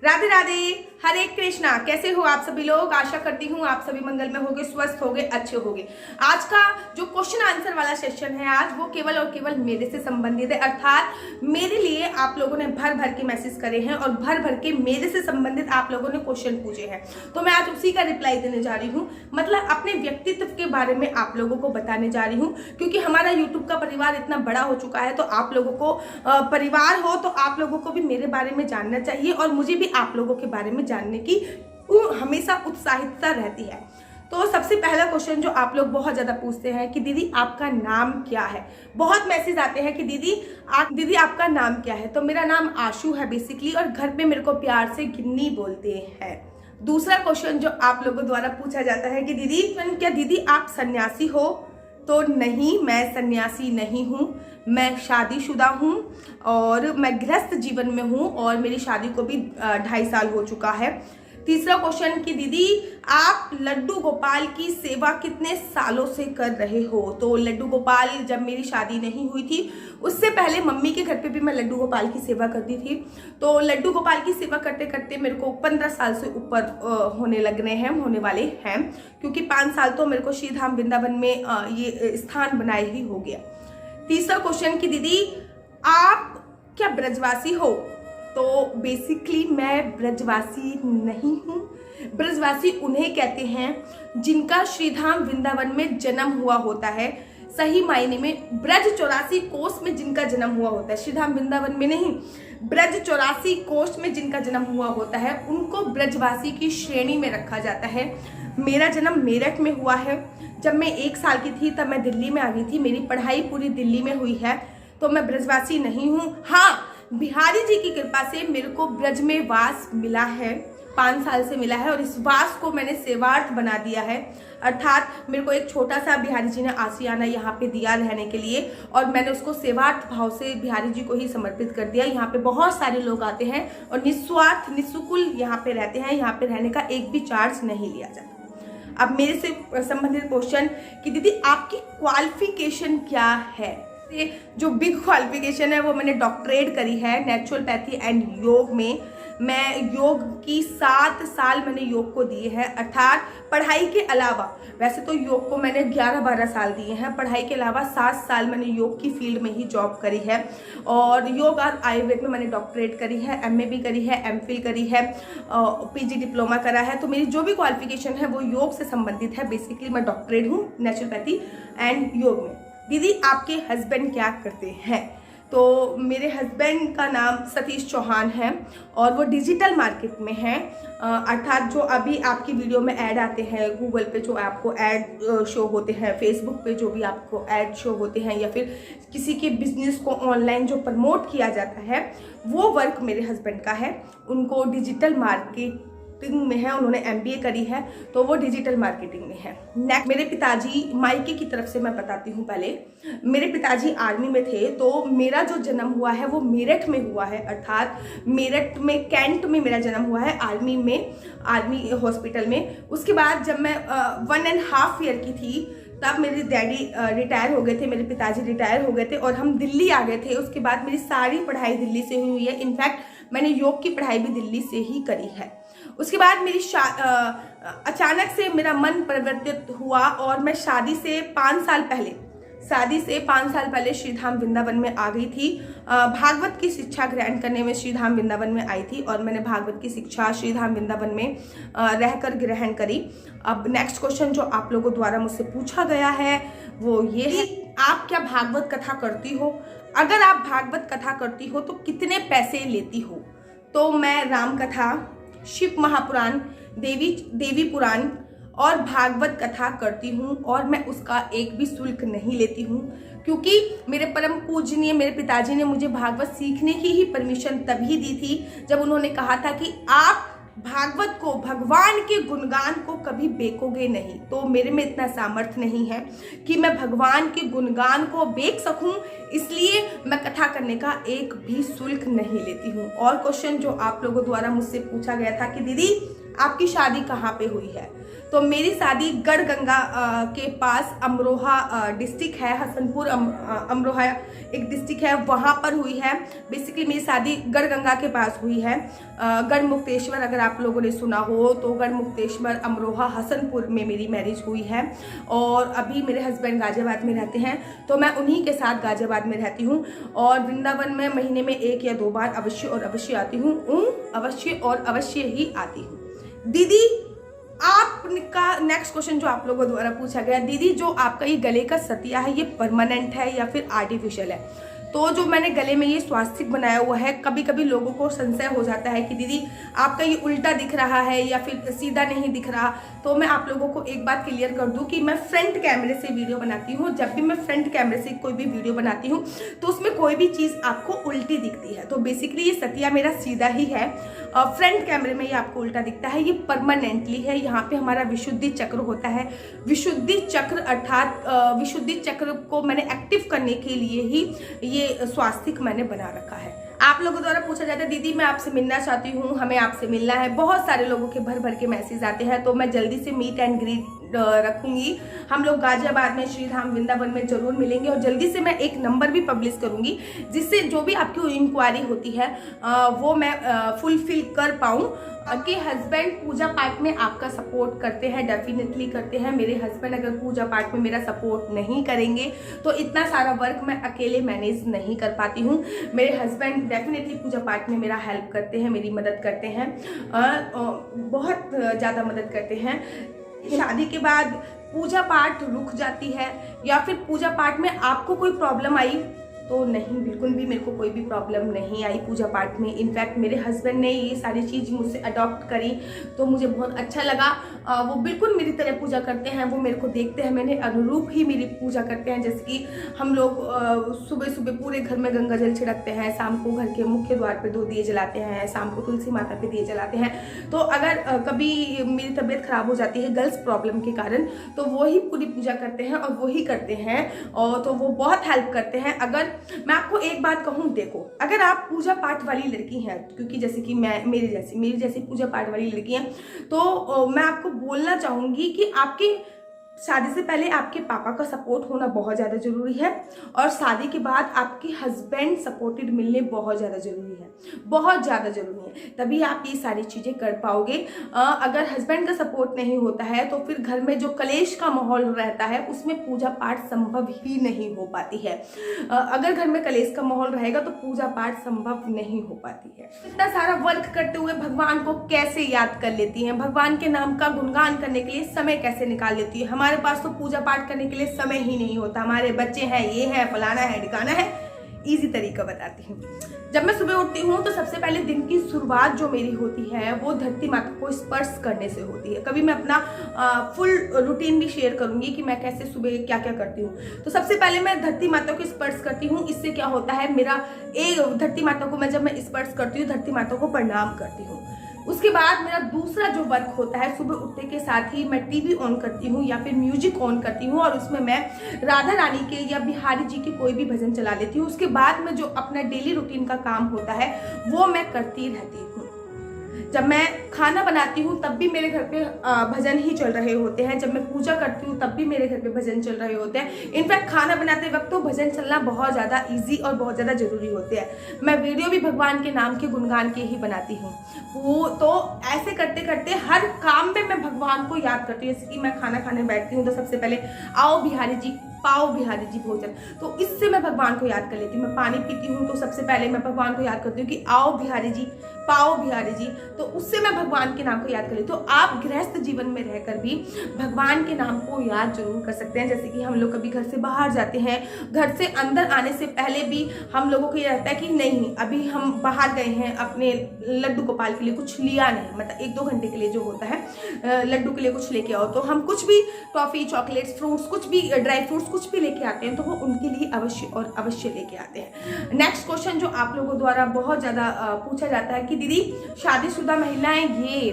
राधे राधे, हरे कृष्णा। कैसे हो आप सभी लोग? आशा करती हूँ आप सभी मंगल में होगे, स्वस्थ होगे, अच्छे होगे। आज का जो क्वेश्चन आंसर वाला सेशन है आज वो केवल और केवल मेरे से संबंधित है, अर्थात मेरे लिए आप लोगों ने भर भर के मैसेज करे हैं और भर भर के मेरे से संबंधित आप लोगों ने क्वेश्चन पूछे हैं, तो मैं आज उसी का रिप्लाई देने जा रही हूँ। मतलब अपने व्यक्तित्व के बारे में आप लोगों को बताने जा रही हूँ, क्योंकि हमारा यूट्यूब का परिवार इतना बड़ा हो चुका है, तो आप लोगों को परिवार हो तो आप लोगों को भी मेरे बारे में जानना चाहिए और मुझे भी आप लोगों के बारे में जानने की हमेशा उत्साहितता रहती है। तो सबसे पहला क्वेश्चन जो आप लोग बहुत ज्यादा पूछते हैं कि दीदी आपका नाम क्या है। बहुत मैसेज आते हैं कि दीदी आपका नाम क्या है। तो मेरा नाम आशु है बेसिकली, और घर पे मेरे को प्यार से गिन्नी बोलते हैं। दूसरा क्वेश्चन जो आप लोगों द्वारा पूछा जाता है कि दीदी आप सन्यासी हो। तो नहीं, मैं सन्यासी नहीं हूँ, मैं शादीशुदा हूँ और मैं गृहस्थ जीवन में हूँ और मेरी शादी को भी 2.5 साल हो चुका है। तीसरा क्वेश्चन कि दीदी आप लड्डू गोपाल की सेवा कितने सालों से कर रहे हो। तो लड्डू गोपाल जब मेरी शादी नहीं हुई थी उससे पहले मम्मी के घर पे भी मैं लड्डू गोपाल की सेवा करती थी। तो लड्डू गोपाल की सेवा करते करते मेरे को 15 साल से ऊपर होने वाले हैं, क्योंकि 5 साल तो मेरे को श्री धाम वृंदावन में ये स्थान बनाए ही हो गया। तीसरा क्वेश्चन कि दीदी आप क्या ब्रजवासी हो। तो बेसिकली मैं ब्रजवासी नहीं हूँ। ब्रजवासी उन्हें कहते हैं जिनका श्रीधाम वृंदावन में जन्म हुआ होता है। सही मायने में ब्रज 84 कोष में जिनका जन्म हुआ होता है, श्रीधाम वृंदावन में नहीं, ब्रज 84 कोष में जिनका जन्म हुआ होता है उनको ब्रजवासी की श्रेणी में रखा जाता है। मेरा जन्म मेरठ में हुआ है। जब मैं 1 साल की थी तब मैं दिल्ली में आ गई थी। मेरी पढ़ाई पूरी दिल्ली में हुई है, तो मैं ब्रजवासी नहीं हूँ। हाँ, बिहारी जी की कृपा से मेरे को ब्रज में वास मिला है, 5 साल से मिला है, और इस वास को मैंने सेवार्थ बना दिया है। अर्थात मेरे को एक छोटा सा बिहारी जी ने आशियाना यहाँ पे दिया रहने के लिए, और मैंने उसको सेवार्थ भाव से बिहारी जी को ही समर्पित कर दिया। यहाँ पे बहुत सारे लोग आते हैं और निस्वार्थ निःशुल्क यहाँ पे रहते हैं। यहाँ पे रहने का एक भी चार्ज नहीं लिया जाता। अब मेरे से संबंधित क्वेश्चन कि दीदी आपकी क्वालिफिकेशन क्या है। जो बिग क्वालिफिकेशन है वो मैंने डॉक्टरेट करी है नेचुरोपैथी एंड योग में। मैं योग की 7 साल मैंने योग को दिए हैं, अर्थात पढ़ाई के अलावा। वैसे तो योग को मैंने 11-12 साल दिए हैं, पढ़ाई के अलावा 7 साल मैंने योग की फील्ड में ही जॉब करी है। और योग और आयुर्वेद में मैंने डॉक्टरेट करी है, MA भी करी है, MPhil करी है, PG डिप्लोमा करा है। तो मेरी जो भी क्वालिफिकेशन है वो योग से संबंधित है। बेसिकली मैं डॉक्टरेट हूँ नेचुरोपैथी एंड योग में। दीदी आपके हस्बैंड क्या करते हैं। तो मेरे हस्बैंड का नाम सतीश चौहान है और वो डिजिटल मार्केट में है। अर्थात जो अभी आपकी वीडियो में ऐड आते हैं, गूगल पे जो आपको ऐड शो होते हैं, फेसबुक पे जो भी आपको ऐड शो होते हैं, या फिर किसी के बिजनेस को ऑनलाइन जो प्रमोट किया जाता है, वो वर्क मेरे हस्बैंड का है। उनको डिजिटल मार्केटिंग में है, उन्होंने MBA करी है, तो वो डिजिटल मार्केटिंग में है। नेक्स्ट मेरे पिताजी, मायके की तरफ से मैं बताती हूँ पहले। मेरे पिताजी आर्मी में थे, तो मेरा जो जन्म हुआ है वो मेरठ में हुआ है, अर्थात मेरठ में कैंट में मेरा जन्म हुआ है, आर्मी में, आर्मी हॉस्पिटल में। उसके बाद जब मैं 1.5 ईयर की थी तब मेरे डैडी रिटायर हो गए थे, मेरे पिताजी रिटायर हो गए थे और हम दिल्ली आ गए थे। उसके बाद मेरी सारी पढ़ाई दिल्ली से हुई है। इनफैक्ट मैंने योग की पढ़ाई भी दिल्ली से ही करी है। उसके बाद मेरी अचानक से मेरा मन परिवर्तित हुआ और मैं शादी से 5 साल पहले श्रीधाम वृंदावन में आ गई थी। भागवत की शिक्षा ग्रहण करने में श्रीधाम वृंदावन में आई थी और मैंने भागवत की शिक्षा श्रीधाम वृंदावन में रहकर ग्रहण करी। अब नेक्स्ट क्वेश्चन जो आप लोगों द्वारा मुझसे पूछा गया है वो ये है, आप क्या भागवत कथा करती हो। अगर आप भागवत कथा करती हो तो कितने पैसे लेती हो। तो मैं राम कथा, शिव महापुराण, देवी पुराण और भागवत कथा करती हूँ और मैं उसका एक भी शुल्क नहीं लेती हूँ, क्योंकि मेरे परम पूजनीय मेरे पिताजी ने मुझे भागवत सीखने की ही परमिशन तभी दी थी जब उन्होंने कहा था कि आप भागवत को, भगवान के गुणगान को कभी बेकोगे नहीं। तो मेरे में इतना सामर्थ्य नहीं है कि मैं भगवान के गुणगान को बेक सकूं, इसलिए मैं कथा करने का एक भी शुल्क नहीं लेती हूँ। और क्वेश्चन जो आप लोगों द्वारा मुझसे पूछा गया था कि दीदी आपकी शादी कहाँ पे हुई है? तो मेरी शादी गढ़गंगा के पास अमरोहा डिस्ट्रिक्ट है, हसनपुर अमरोहा एक डिस्ट्रिक्ट है, वहाँ पर हुई है। बेसिकली मेरी शादी गढ़गंगा के पास हुई है। गढ़मुक्तेश्वर अगर आप लोगों ने सुना हो तो गढ़मुक्तेश्वर अमरोहा हसनपुर में मेरी मैरिज हुई है। और अभी मेरे हस्बैंड गाजियाबाद में रहते हैं, तो मैं उन्हीं के साथ गाजियाबाद में रहती हूँ। और वृंदावन में महीने में 1 या 2 बार अवश्य और अवश्य आती हूँ, अवश्य और अवश्य ही आती हूँ। दीदी आपका नेक्स्ट क्वेश्चन जो आप लोगों द्वारा पूछा गया, दीदी जो आपका ये गले का सतिया है ये परमानेंट है या फिर आर्टिफिशियल है? तो जो मैंने गले में ये स्वास्तिक बनाया हुआ है, कभी कभी लोगों को संशय हो जाता है कि दीदी आपका ये उल्टा दिख रहा है या फिर सीधा नहीं दिख रहा। तो मैं आप लोगों को एक बात क्लियर कर दूं कि मैं फ्रंट कैमरे से वीडियो बनाती हूँ। जब भी मैं फ्रंट कैमरे से कोई भी वीडियो बनाती हूँ तो उसमें कोई भी चीज़ आपको उल्टी दिखती है। तो बेसिकली ये सतिया मेरा सीधा ही है, फ्रंट कैमरे में ये आपको उल्टा दिखता है, ये परमानेंटली है। यहाँ पे हमारा विशुद्धि चक्र होता है। विशुद्धि चक्र अर्थात विशुद्धि चक्र को मैंने एक्टिव करने के लिए ही ये स्वास्तिक मैंने बना रखा है। आप लोगों द्वारा पूछा जाता है दीदी मैं आपसे मिलना चाहती हूँ, हमें आपसे मिलना है। बहुत सारे लोगों के भर भर के मैसेज आते हैं, तो मैं जल्दी से मीट एंड ग्रीट रखूंगी। हम लोग गाजियाबाद में श्री धाम वृंदावन में जरूर मिलेंगे। और जल्दी से मैं एक नंबर भी पब्लिश करूंगी जिससे जो भी आपकी इंक्वायरी होती है वो मैं फुलफिल कर पाऊँ। कि हस्बैंड पूजा पाठ में आपका सपोर्ट करते हैं, डेफिनेटली करते हैं। मेरे हस्बैंड अगर पूजा पाठ में मेरा सपोर्ट नहीं करेंगे तो इतना सारा वर्क मैं अकेले मैनेज नहीं कर पाती हूँ। मेरे हस्बैंड डेफिनेटली पूजा पाठ में मेरा हेल्प करते हैं, मेरी मदद करते हैं, बहुत ज़्यादा मदद करते हैं। शादी के बाद पूजा पाठ रुक जाती है या फिर पूजा पाठ में आपको कोई प्रॉब्लम आई? तो नहीं, बिल्कुल भी मेरे को कोई भी प्रॉब्लम नहीं आई पूजा पाठ में। इनफैक्ट मेरे हस्बैंड ने ये सारी चीज़ मुझसे अडॉप्ट करी तो मुझे बहुत अच्छा लगा। वो बिल्कुल मेरी तरह पूजा करते हैं, वो मेरे को देखते हैं मैंने अनुरूप ही मेरी पूजा करते हैं। जैसे कि हम लोग सुबह सुबह पूरे घर में गंगा जल छिड़कते हैं, शाम को घर के मुख्य द्वार पे 2 दिए जलाते हैं, शाम को तुलसी माता पे दिए जलाते हैं। तो अगर कभी मेरी तबीयत खराब हो जाती है गर्ल्स प्रॉब्लम के कारण तो वो ही पूरी पूजा करते हैं और वो ही करते हैं, और तो वो बहुत हेल्प करते हैं। अगर मैं आपको एक बात कहूँ, देखो अगर आप पूजा पाठ वाली लड़की हैं, क्योंकि जैसे कि मेरी जैसी पूजा पाठ वाली लड़की हैं, तो मैं आपको बोलना चाहूंगी कि आपकी शादी से पहले आपके पापा का सपोर्ट होना बहुत ज़्यादा जरूरी है, और शादी के बाद आपके हस्बैंड सपोर्टेड मिलने बहुत ज़्यादा जरूरी है, बहुत ज़्यादा जरूरी है। तभी आप ये सारी चीज़ें कर पाओगे। अगर हस्बैंड का सपोर्ट नहीं होता है तो फिर घर में जो कलेश का माहौल रहता है उसमें पूजा पाठ संभव ही नहीं हो पाती है। अगर घर में कलेश का माहौल रहेगा तो पूजा पाठ संभव नहीं हो पाती है। इतना सारा वर्क करते हुए भगवान को कैसे याद कर लेती हैं, भगवान के नाम का गुणगान करने के लिए समय कैसे निकाल लेती है? हमारे पास तो पूजा पाठ करने के लिए समय ही नहीं होता। हमारे बच्चे हैं, ये है, फलाना है, ठिकाना है। इजी तरीका बताती हूँ। जब मैं सुबह उठती हूँ तो सबसे पहले दिन की शुरुआत जो मेरी होती है वो धरती माता को स्पर्श करने से होती है। कभी मैं अपना फुल रूटीन भी शेयर करूंगी कि मैं कैसे सुबह क्या क्या करती हूँ। तो सबसे पहले मैं धरती माता को स्पर्श करती हूँ। इससे क्या होता है, मेरा धरती माता को जब मैं स्पर्श करती हूँ, धरती माता को प्रणाम करती हूँ। उसके बाद मेरा दूसरा जो वर्क होता है, सुबह उठने के साथ ही मैं टीवी ऑन करती हूँ या फिर म्यूजिक ऑन करती हूँ, और उसमें मैं राधा रानी के या बिहारी जी के कोई भी भजन चला लेती हूँ। उसके बाद में जो अपना डेली रूटीन का काम होता है वो मैं करती रहती हूँ। जब मैं खाना बनाती हूँ तब भी मेरे घर पे भजन ही चल रहे होते हैं। जब मैं पूजा करती हूँ तब भी मेरे घर पे भजन चल रहे होते हैं। इनफैक्ट खाना बनाते वक्त तो भजन चलना बहुत ज़्यादा इजी और बहुत ज़्यादा जरूरी होते हैं। मैं वीडियो भी भगवान के नाम के गुणगान के ही बनाती हूँ। वो तो ऐसे करते करते हर काम में मैं भगवान को याद करती हूँ। जैसे कि मैं खाना खाने बैठती हूँ तो सबसे पहले आओ बिहारी जी, पाओ बिहारी जी भोजन, तो इससे मैं भगवान को याद कर लेती हूँ। मैं पानी पीती हूँ तो सबसे पहले मैं भगवान को याद करती हूँ कि आओ बिहारी जी, पाओ बिहारी जी, तो उससे मैं भगवान के नाम को याद कर लेती हूँ। तो आप गृहस्थ जीवन में रहकर भी भगवान के नाम को याद जरूर कर सकते हैं। जैसे कि हम लोग कभी घर से बाहर जाते हैं, घर से अंदर आने से पहले भी हम लोगों को ये रहता है कि नहीं अभी हम बाहर गए हैं, अपने लड्डू गोपाल के लिए कुछ लिया नहीं, मतलब 1-2 घंटे के लिए जो होता है लड्डू के लिए कुछ लेके आओ, तो हम कुछ भी टॉफी, चॉकलेट्स, फ्रूट्स, कुछ भी ड्राई फ्रूट्स कुछ भी लेके आते हैं, तो वो उनके लिए अवश्य और अवश्य लेके आते हैं। नेक्स्ट क्वेश्चन जो आप लोगों द्वारा बहुत ज़्यादा पूछा जाता है कि दीदी शादीशुदा महिलाएं ये,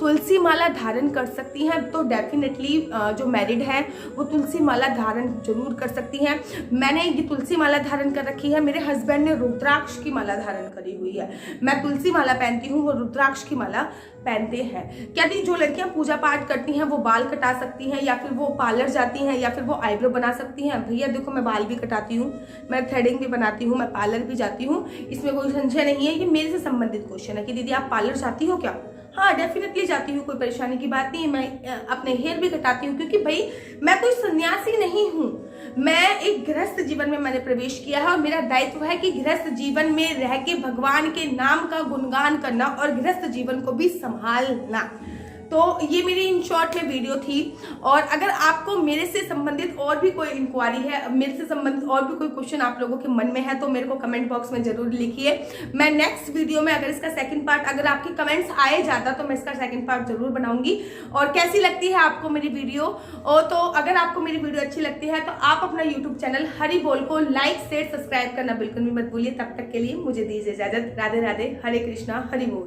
तुलसी माला धारण कर सकती हैं तो डेफिनेटली जो मैरिड है वो तुलसी माला धारण जरूर कर सकती हैं। मैंने ये तुलसी माला धारण कर रखी है, मेरे हस्बैंड ने रुद्राक्ष की माला धारण करी हुई है। मैं तुलसी माला पहनती हूँ, वो रुद्राक्ष की माला पहनते हैं। क्या जो लड़कियां पूजा पाठ करती हैं वो बाल कटा सकती हैं, या फिर वो पार्लर जाती हैं, या फिर वो आईब्रो बना सकती हैं? भैया देखो, मैं बाल भी कटाती हूँ, मैं थ्रेडिंग भी बनाती हूँ, मैं पार्लर भी जाती हूँ, इसमें कोई संशय नहीं है। ये मेरे से संबंधित क्वेश्चन है कि दीदी आप पार्लर जाती हो क्या? हाँ, डेफिनेटली जाती हूँ, कोई परेशानी की बात नहीं है। मैं अपने हेयर भी कटाती हूँ, क्योंकि भाई मैं कोई सन्यासी नहीं हूँ, मैं एक गृहस्थ जीवन में मैंने प्रवेश किया है और मेरा दायित्व है कि गृहस्थ जीवन में रह के भगवान के नाम का गुणगान करना और गृहस्थ जीवन को भी संभालना। तो ये मेरी इन शॉर्ट में वीडियो थी। और अगर आपको मेरे से संबंधित और भी कोई इंक्वायरी है, मेरे से संबंधित और भी कोई क्वेश्चन आप लोगों के मन में है, तो मेरे को कमेंट बॉक्स में जरूर लिखिए। मैं नेक्स्ट वीडियो में अगर इसका सेकंड पार्ट, अगर आपके कमेंट्स आए ज़्यादा, तो मैं इसका सेकंड पार्ट जरूर बनाऊंगी। और कैसी लगती है आपको मेरी वीडियो? और तो अगर आपको मेरी वीडियो अच्छी लगती है तो आप अपना यूट्यूब चैनल हरि बोल को लाइक शेयर सब्सक्राइब करना बिल्कुल भी मत भूलिए। तब तक के लिए मुझे दीजिए इजाजत। राधे राधे, हरे कृष्णा, हरि बोल।